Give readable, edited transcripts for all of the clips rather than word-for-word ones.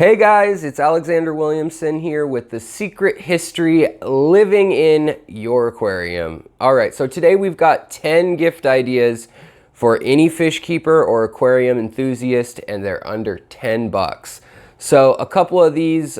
Hey guys, it's Alexander Williamson here with the secret history living in your aquarium. All right, so today we've got 10 gift ideas for any fish keeper or aquarium enthusiast, and they're under 10 bucks. So a couple of these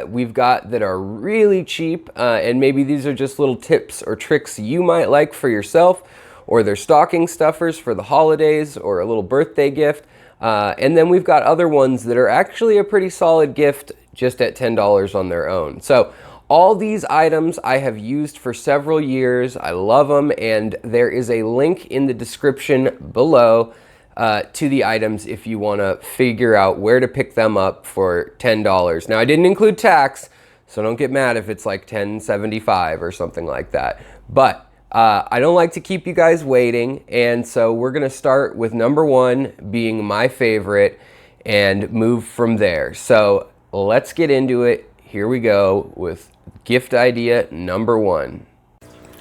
we've got that are really cheap, and maybe these are just little tips or tricks you might like for yourself, or they're stocking stuffers for the holidays or a little birthday gift. And then we've got other ones that are actually a pretty solid gift just at $10 on their own. So all these items I have used for several years. I love them, and there is a link in the description below to the items if you want to figure out where to pick them up for $10. Now, I didn't include tax, so don't get mad if it's like $10.75 or something like that. But I don't like to keep you guys waiting, and so we're going to start with number one being my favorite and move from there. So let's get into it. Here we go with gift idea number one.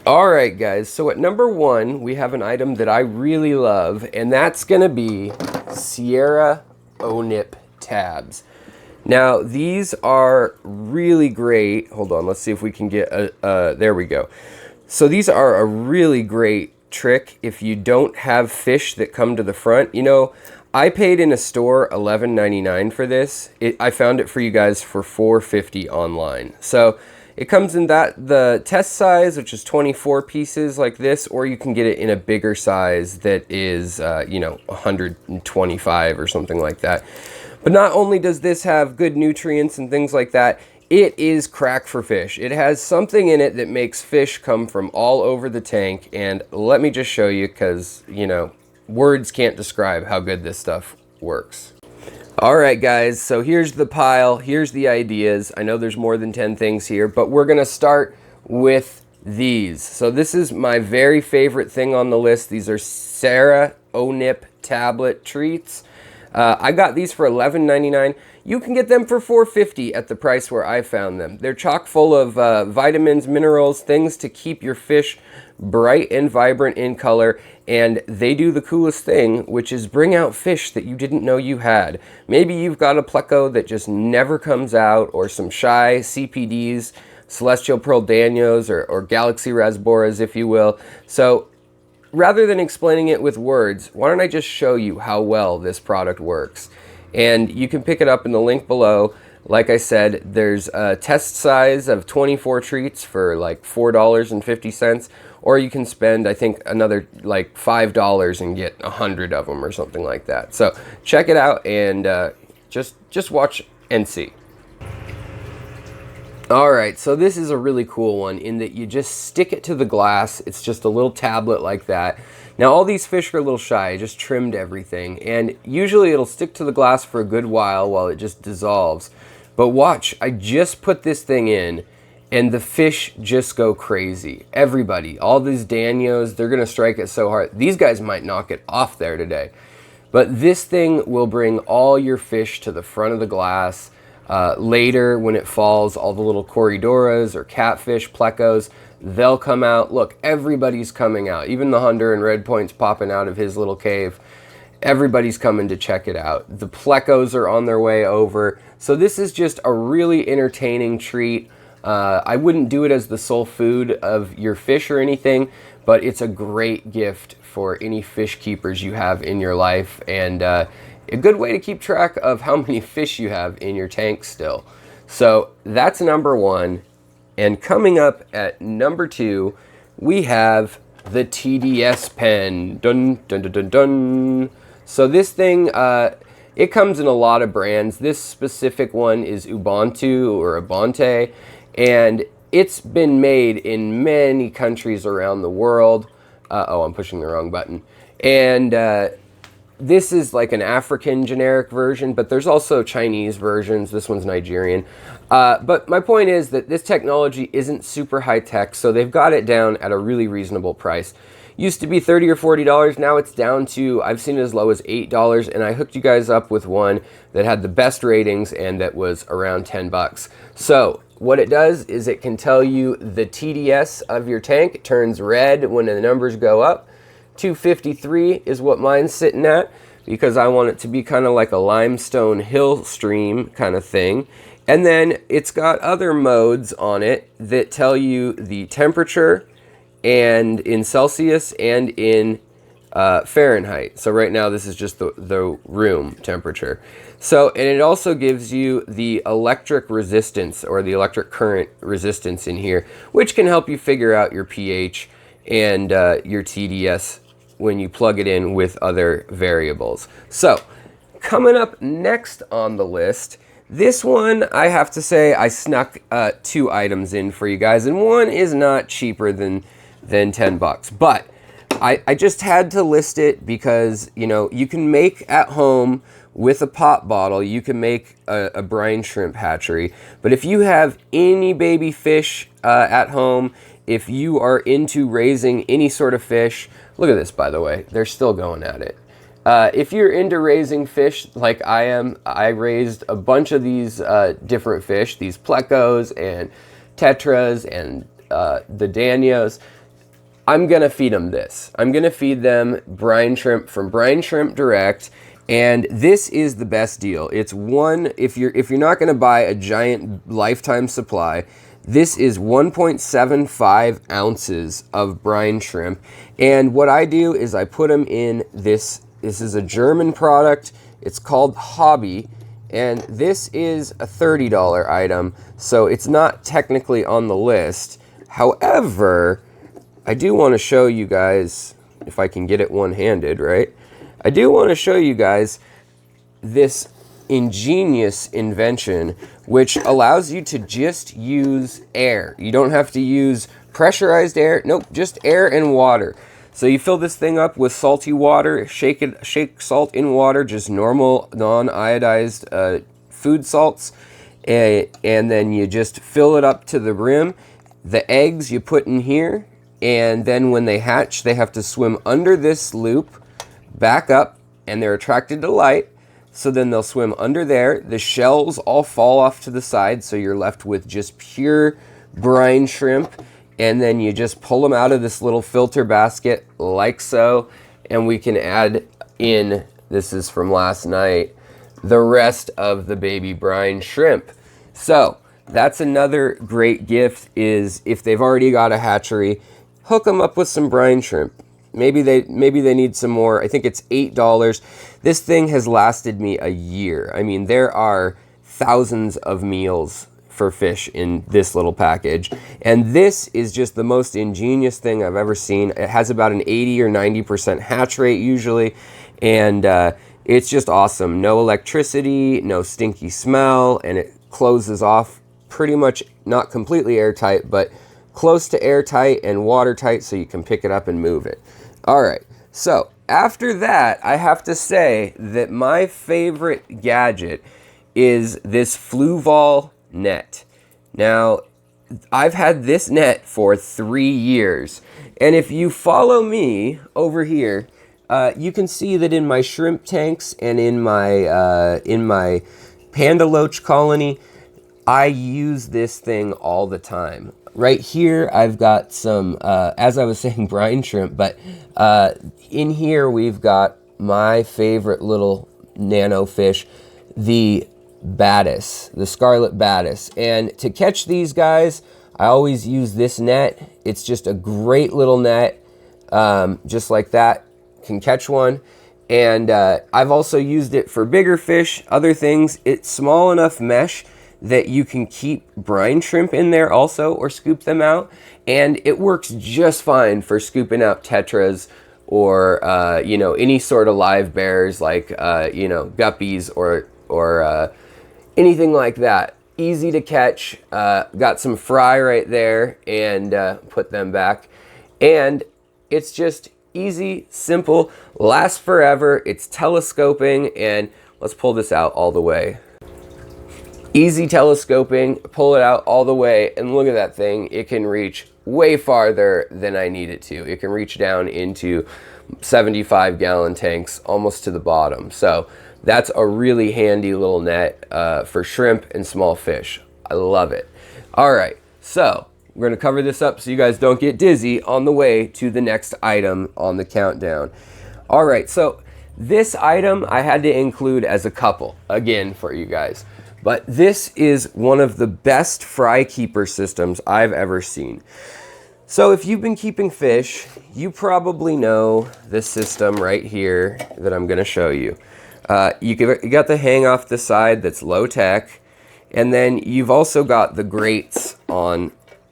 All right, guys, so at number one, we have an item that I really love, and that's going to be Sera O-Nip tabs. Now, these are really great. Hold on, let's see if we can get there we go. So these are a really great trick if you don't have fish that come to the front. You know, I paid in a store $11.99 for this. I found it for you guys for $4.50 online. So it comes in the test size, which is 24 pieces like this, or you can get it in a bigger size that is, 125 or something like that. But not only does this have good nutrients and things like that, it is crack for fish. It has something in it that makes fish come from all over the tank. And let me just show you because, words can't describe how good this stuff works. All right, guys, so here's the pile. Here's the ideas. I know there's more than 10 things here, but we're going to start with these. So this is my very favorite thing on the list. These are Sera O-Nip tablet treats. I got these for $11.99. You can get them for $4.50 at the price where I found them. They're chock full of vitamins, minerals, things to keep your fish bright and vibrant in color, and they do the coolest thing, which is bring out fish that you didn't know you had. Maybe you've got a pleco that just never comes out, or some shy CPDs, celestial pearl danios, or galaxy rasboras, if you will. So rather than explaining it with words, why don't I just show you how well this product works? And you can pick it up in the link below. Like I said, there's a test size of 24 treats for like $4.50, or you can spend, I think, another like $5 and get 100 of them or something like that. So check it out and just watch and see. All right, so this is a really cool one in that you just stick it to the glass. It's just a little tablet like that. Now, all these fish are a little shy. I just trimmed everything, and usually it'll stick to the glass for a good while it just dissolves. But watch, I just put this thing in, and the fish just go crazy. Everybody, all these danios, they're gonna strike it so hard. These guys might knock it off there today. But this thing will bring all your fish to the front of the glass. Later, when it falls, all the little corridoras or catfish, plecos, they'll come out. Look, everybody's coming out. Even the hunter and red point's popping out of his little cave. Everybody's coming to check it out. The plecos are on their way over. So this is just a really entertaining treat. I wouldn't do it as the sole food of your fish or anything, but it's a great gift for any fish keepers you have in your life, and a good way to keep track of how many fish you have in your tank still. So that's number one. And coming up at number two, we have the TDS pen. Dun, dun, dun, dun, dun. So this thing, it comes in a lot of brands. This specific one is Ubuntu or Ubuntu, and it's been made in many countries around the world. Oh, I'm pushing the wrong button. And this is like an African generic version, but there's also Chinese versions. This one's Nigerian. But my point is that this technology isn't super high tech, so they've got it down at a really reasonable price. Used to be $30 or $40, now it's down to, I've seen it as low as $8, and I hooked you guys up with one that had the best ratings and that was around 10 bucks. So what it does is it can tell you the TDS of your tank. It turns red when the numbers go up. 253 is what mine's sitting at. because I want it to be kind of like a limestone hill stream kind of thing. And then it's got other modes on it that tell you the temperature, and in Celsius and in Fahrenheit. So right now this is just the room temperature. So, and it also gives you the electric resistance, or the electric current resistance in here, which can help you figure out your pH and your TDS when you plug it in with other variables. So coming up next on the list, this one, I have to say, I snuck 2 items in for you guys, and one is not cheaper than 10 bucks, but I just had to list it because, you know, you can make at home with a pop bottle, you can make a brine shrimp hatchery. But if you have any baby fish at home, if you are into raising any sort of fish, look at this, by the way, they're still going at it. If you're into raising fish like I am, I raised a bunch of these different fish, these plecos and tetras and the danios. I'm going to feed them this. I'm going to feed them brine shrimp from Brine Shrimp Direct, and this is the best deal. It's one, if you're not going to buy a giant lifetime supply, this is 1.75 ounces of brine shrimp. And what I do is I put them in this. This is a German product. It's called Hobby, and this is a $30 item, so it's not technically on the list. However, I do want to show you guys, if I can get it one-handed, right? I do want to show you guys this ingenious invention which allows you to just use air. You don't have to use pressurized air. Nope, just air and water. So you fill this thing up with salty water, shake salt in water, just normal non-iodized food salts, and then you just fill it up to the rim. The eggs you put in here, and then when they hatch, they have to swim under this loop, back up, and they're attracted to light. So then they'll swim under there. The shells all fall off to the side, so you're left with just pure brine shrimp. And then you just pull them out of this little filter basket like so. And we can add in, this is from last night, the rest of the baby brine shrimp. So that's another great gift, is if they've already got a hatchery, hook them up with some brine shrimp. Maybe they need some more. I think it's $8. This thing has lasted me a year. I mean, there are thousands of meals for fish in this little package, and this is just the most ingenious thing I've ever seen. It has about an 80 or 90% hatch rate usually, and it's just awesome. No electricity, no stinky smell, and it closes off pretty much, not completely airtight, but close to airtight and watertight, so you can pick it up and move it. All right, so after that, I have to say that my favorite gadget is this Fluval net. Now, I've had this net for 3 years, and if you follow me over here, you can see that in my shrimp tanks and in my panda loach colony, I use this thing all the time. Right here, I've got some, as I was saying, brine shrimp, but in here we've got my favorite little nano fish, the baddis, the scarlet baddis. And to catch these guys, I always use this net. It's just a great little net, just like that, can catch one. And I've also used it for bigger fish, other things. It's small enough mesh that you can keep brine shrimp in there also, or scoop them out, and it works just fine for scooping out tetras or you know, any sort of live bears like you know, guppies or anything like that. Easy to catch. Got some fry right there, and put them back, and it's just easy, simple, lasts forever. It's telescoping, and let's pull this out all the way. Easy telescoping, pull it out all the way, and look at that thing. It can reach way farther than I need it to. It can reach down into 75-gallon tanks, almost to the bottom. So that's a really handy little net for shrimp and small fish. I love it. All right, so we're going to cover this up so you guys don't get dizzy on the way to the next item on the countdown. All right, so This item I had to include as a couple, again, for you guys. But this is one of the best fry keeper systems I've ever seen. So if you've been keeping fish, you probably know this system right here that I'm gonna show you. You got the hang off the side that's low tech, and then you've also got the grates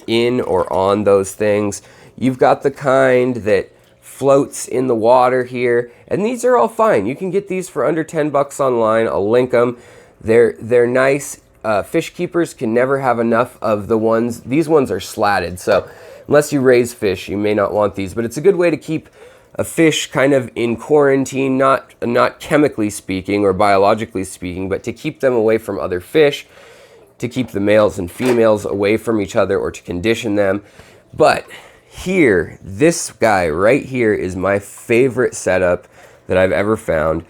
in or on those things. You've got the kind that floats in the water here, and these are all fine. You can get these for under 10 bucks online. I'll link them. They're nice. Fish keepers can never have enough of the ones. These ones are slatted, so unless you raise fish, you may not want these, but it's a good way to keep a fish kind of in quarantine, not chemically speaking or biologically speaking, but to keep them away from other fish, to keep the males and females away from each other, or to condition them. But here, this guy right here is my favorite setup that I've ever found.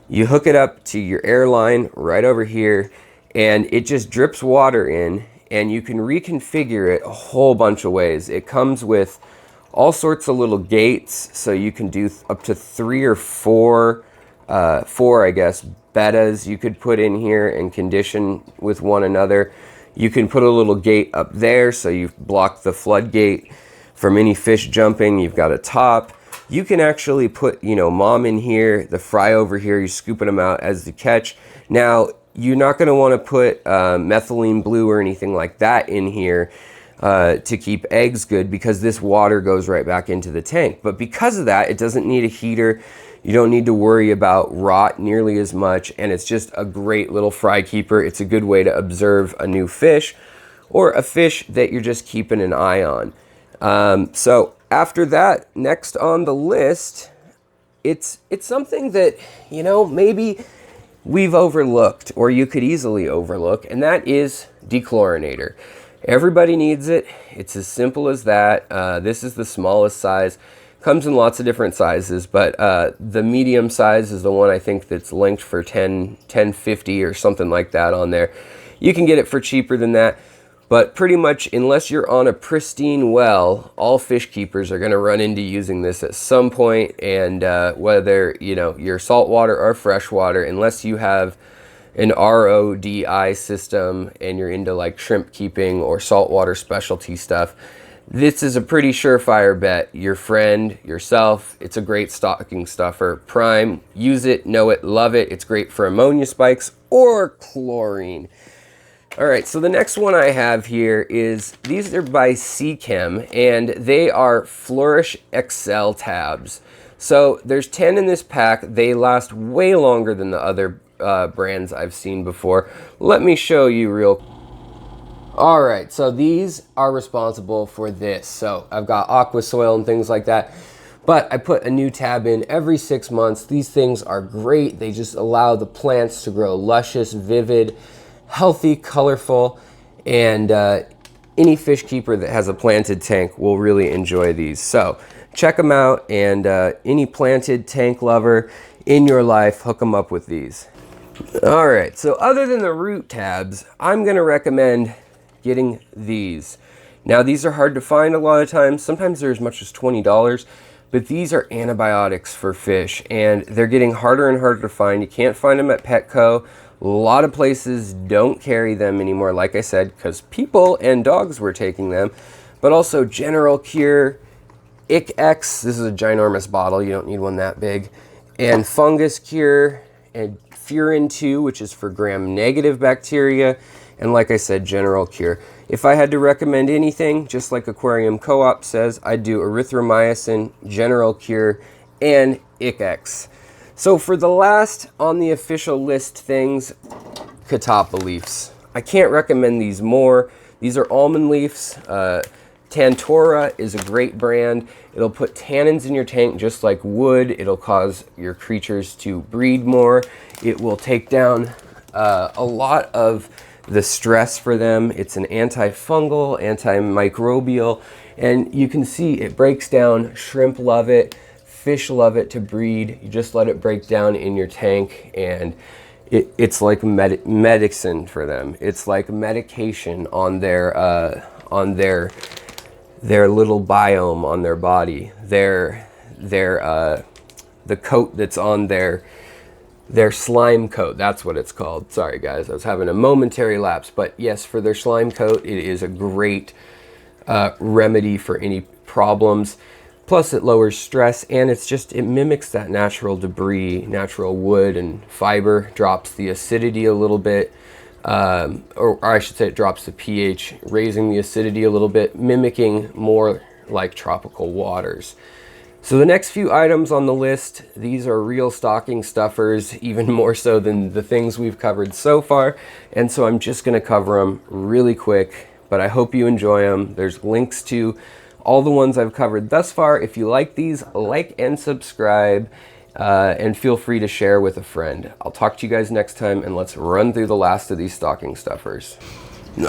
You hook it up to your air line right over here, and it just drips water in, and you can reconfigure it a whole bunch of ways. It comes with all sorts of little gates, so you can do up to 3 or 4, I guess, bettas you could put in here and condition with one another. You can put a little gate up there, so you've blocked the floodgate from any fish jumping. You've got a top. You can actually put, mom in here, the fry over here, you're scooping them out as the catch. Now, you're not going to want to put methylene blue or anything like that in here to keep eggs good, because this water goes right back into the tank. But because of that, it doesn't need a heater. You don't need to worry about rot nearly as much, and it's just a great little fry keeper. It's a good way to observe a new fish or a fish that you're just keeping an eye on. So after that, next on the list, it's something that, maybe we've overlooked, or you could easily overlook, and that is dechlorinator. Everybody needs it. It's as simple as that. This is the smallest size. Comes in lots of different sizes, but the medium size is the one I think that's linked for $10.50 or something like that on there. You can get it for cheaper than that. But pretty much, unless you're on a pristine well, all fish keepers are going to run into using this at some point. And whether, you're saltwater or freshwater, unless you have an RODI system and you're into like shrimp keeping or saltwater specialty stuff, this is a pretty surefire bet. Your friend, yourself, it's a great stocking stuffer. Prime, use it, know it, love it. It's great for ammonia spikes or chlorine. All right, so the next one I have here is, these are by Seachem, and they are Flourish XL tabs. So there's 10 in this pack. They last way longer than the other brands I've seen before. Let me show you real. All right, so these are responsible for this. So I've got aqua soil and things like that, but I put a new tab in every 6 months. These things are great. They just allow the plants to grow luscious, vivid, healthy, colorful, and any fish keeper that has a planted tank will really enjoy these. So check them out, and any planted tank lover in your life, hook them up with these. All right, so other than the root tabs, I'm gonna recommend getting these. Now, these are hard to find a lot of times. Sometimes they're as much as $20, but these are antibiotics for fish, and they're getting harder and harder to find. You can't find them at Petco. A lot of places don't carry them anymore, like I said, because people and dogs were taking them. But also General Cure, ICX, this is a ginormous bottle, you don't need one that big, and Fungus Cure, and Furin 2, which is for gram-negative bacteria, and like I said, General Cure. If I had to recommend anything, just like Aquarium Co-op says, I'd do erythromycin, General Cure, and ICX. So for the last on the official list things, catappa leaves. I can't recommend these more. These are almond leaves. Tantora is a great brand. It'll put tannins in your tank just like wood. It'll cause your creatures to breed more. It will take down a lot of the stress for them. It's an antifungal, antimicrobial, and you can see it breaks down. Shrimp love it. Fish love it to breed. You just let it break down in your tank, and it's like medicine for them. It's like medication on their little biome on their body. Their the coat that's on their slime coat. That's what it's called. Sorry guys, I was having a momentary lapse, but yes, for their slime coat, it is a great remedy for any problems. Plus it lowers stress, and it mimics that natural debris, natural wood and fiber, drops the acidity a little bit, or I should say it drops the pH, raising the acidity a little bit, mimicking more like tropical waters. So the next few items on the list, these are real stocking stuffers, even more so than the things we've covered so far. And so I'm just gonna cover them really quick, but I hope you enjoy them. There's links to all the ones I've covered thus far. If you like these, like and subscribe, and feel free to share with a friend. I'll talk to you guys next time, and let's run through the last of these stocking stuffers.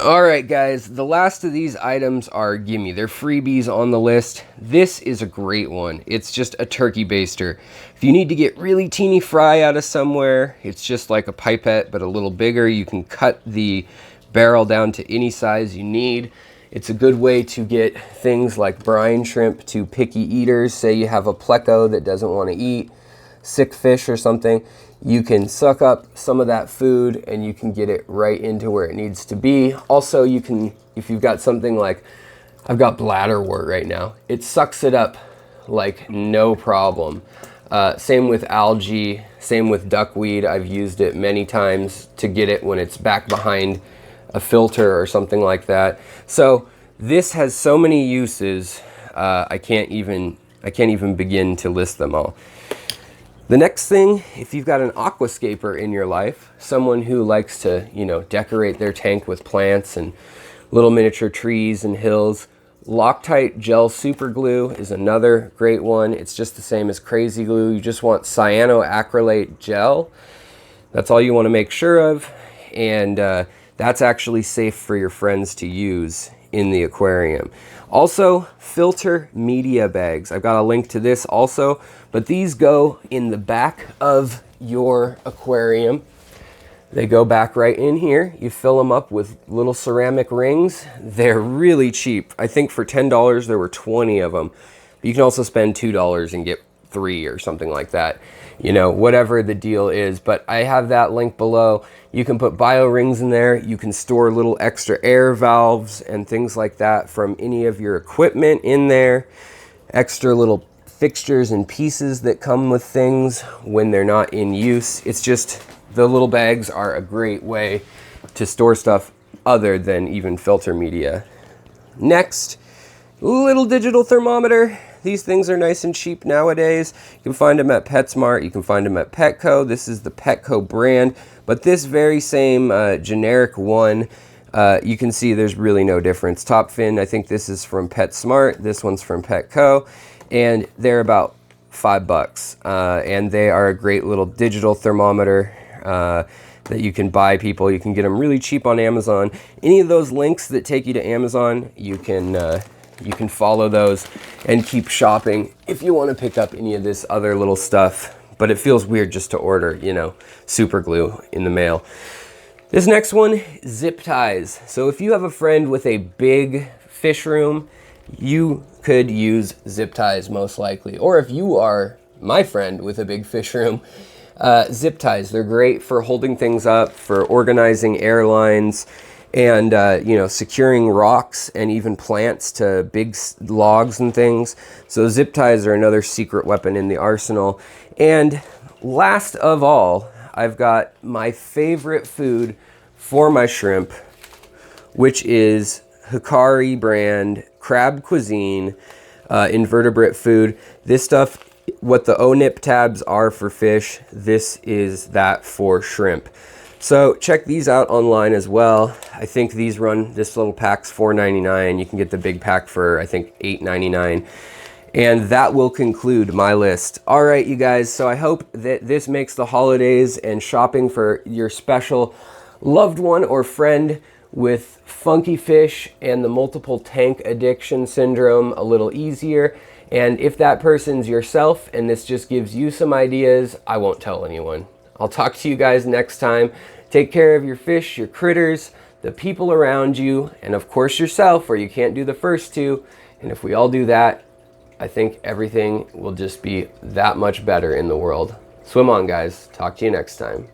All right, guys, the last of these items are gimme. They're freebies on the list. This is a great one. It's just a turkey baster. If you need to get really teeny fry out of somewhere, it's just like a pipette, but a little bigger. You can cut the barrel down to any size you need. It's a good way to get things like brine shrimp to picky eaters. Say you have a pleco that doesn't want to eat sick fish or something. You can suck up some of that food and you can get it right into where it needs to be. Also, you can, if you've got something like, I've got bladderwort right now, it sucks it up like no problem. Same with algae, same with duckweed. I've used it many times to get it when it's back behind a filter or something like that. So this has so many uses, I can't even begin to list them all. The next thing, if you've got an aquascaper in your life, someone who likes to, you know, decorate their tank with plants and little miniature trees and hills, Loctite Gel Super Glue is another great one. It's just the same as Crazy Glue. You just want cyanoacrylate gel. That's all you want to make sure of. And that's actually safe for your friends to use in the aquarium. Also, filter media bags. I've got a link to this also, but these go in the back of your aquarium. They go back right in here. You fill them up with little ceramic rings. They're really cheap. I think for $10 there were 20 of them. But you can also spend $2 and get 3 or something like that. You know, whatever the deal is. But I have that link below. You can put bio rings in there. You can store little extra air valves and things like that from any of your equipment in there. Extra little fixtures and pieces that come with things when they're not in use. It's just, the little bags are a great way to store stuff other than even filter media. Next, little digital thermometer. These things are nice and cheap nowadays. You can find them at PetSmart. You can find them at Petco. This is the Petco brand, but this very same generic one, you can see there's really no difference. Top fin, I think this is from PetSmart. This one's from Petco, and they're about $5. And they are a great little digital thermometer that you can buy people. You can get them really cheap on Amazon. Any of those links that take you to Amazon, you can follow those and keep shopping if you want to pick up any of this other little stuff. But it feels weird just to order, you know, super glue in the mail. This next one, zip ties. So if you have a friend with a big fish room, you could use zip ties most likely. Or if you are my friend with a big fish room, zip ties. They're great for holding things up, for organizing airlines, and you know, securing rocks and even plants to big logs and things. So zip ties are another secret weapon in the arsenal. And last of all, I've got my favorite food for my shrimp, which is Hikari brand crab cuisine invertebrate food. This stuff, what the ONIP tabs are for fish, this is that for shrimp. So check these out online as well. I think these run, this little pack's $4.99. You can get the big pack for, I think, $8.99. And that will conclude my list. All right, you guys, so I hope that this makes the holidays and shopping for your special loved one or friend with funky fish and the multiple tank addiction syndrome a little easier. And if that person's yourself and this just gives you some ideas, I won't tell anyone. I'll talk to you guys next time. Take care of your fish, your critters, the people around you, and of course yourself, or you can't do the first two. And if we all do that, I think everything will just be that much better in the world. Swim on, guys. Talk to you next time.